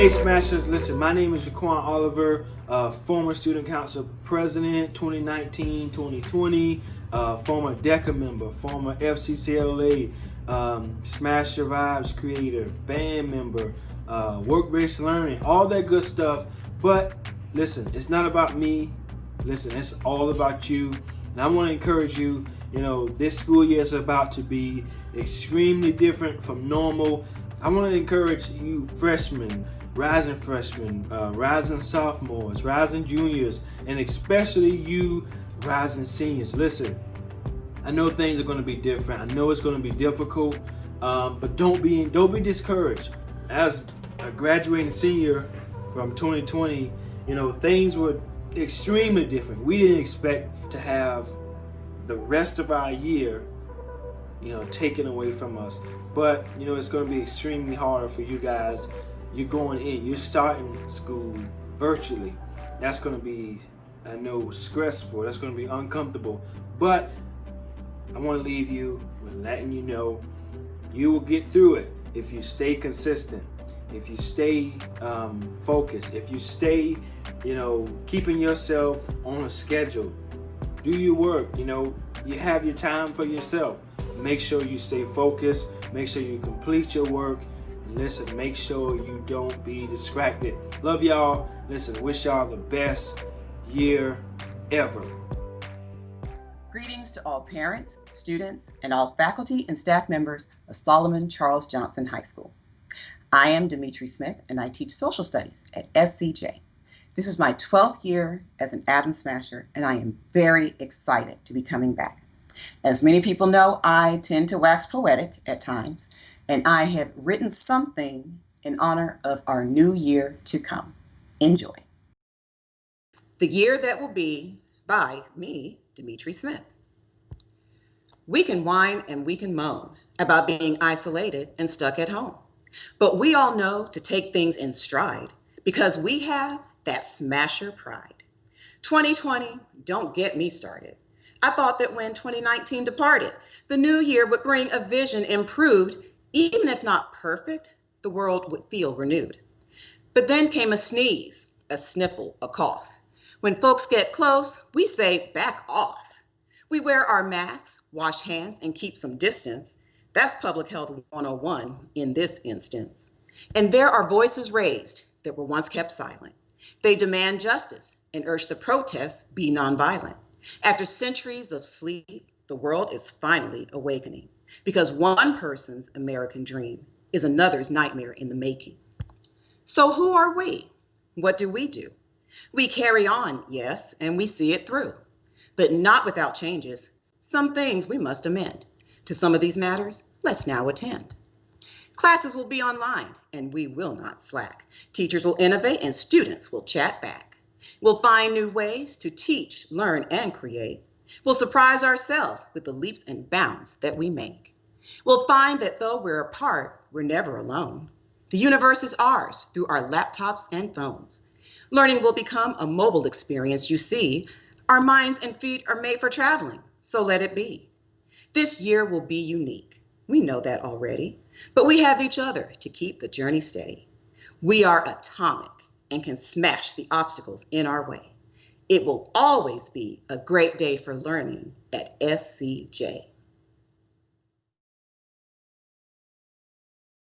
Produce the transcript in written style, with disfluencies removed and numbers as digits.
Hey Smashers, listen, my name is Jaquan Oliver, former Student Council President 2019-2020, former DECA member, former FCCLA, Smasher Vibes creator, band member, work-based learning, all that good stuff. But listen, it's not about me. Listen, it's all about you. And I want to encourage you, this school year is about to be extremely different from normal. I want to encourage you freshmen, rising sophomores, rising juniors, and especially you rising seniors. Listen, I know things are going to be different. I know it's going to be difficult, but don't be discouraged. As a graduating senior from 2020, things were extremely different. We didn't expect to have the rest of our year taken away from us. But, it's going to be extremely harder for you guys. You're going in, you're starting school virtually. That's going to be, I know, stressful. That's going to be uncomfortable. But I want to leave you with letting you know you will get through it if you stay consistent, if you stay focused, if you stay, keeping yourself on a schedule. Do your work, you have your time for yourself. Make sure you stay focused, make sure you complete your work, and listen, make sure you don't be distracted. Love y'all. Listen, wish y'all the best year ever. Greetings to all parents, students, and all faculty and staff members of Solomon Charles Johnson High School. I am Dmetri Smith, and I teach social studies at SCJ. This is my 12th year as an Atom Smasher, and I am very excited to be coming back. As many people know, I tend to wax poetic at times, and I have written something in honor of our new year to come. Enjoy. The Year That Will Be by me, Dmetri Smith. We can whine and we can moan about being isolated and stuck at home, but we all know to take things in stride because we have that Smasher pride. 2020, don't get me started. I thought that when 2019 departed, the new year would bring a vision improved. Even if not perfect, the world would feel renewed. But then came a sneeze, a sniffle, a cough. When folks get close, we say back off. We wear our masks, wash hands, and keep some distance. That's Public Health 101 in this instance. And there are voices raised that were once kept silent. They demand justice and urge the protests be nonviolent. After centuries of sleep, the world is finally awakening because one person's American dream is another's nightmare in the making. So who are we? What do? We carry on, yes, and we see it through, but not without changes. Some things we must amend. To some of these matters, let's now attend. Classes will be online, and we will not slack. Teachers will innovate, and students will chat back. We'll find new ways to teach, learn, and create. We'll surprise ourselves with the leaps and bounds that we make. We'll find that though we're apart, we're never alone. The universe is ours through our laptops and phones. Learning will become a mobile experience, you see. Our minds and feet are made for traveling, so let it be. This year will be unique. We know that already, but we have each other to keep the journey steady. We are atomic and can smash the obstacles in our way. It will always be a great day for learning at SCJ.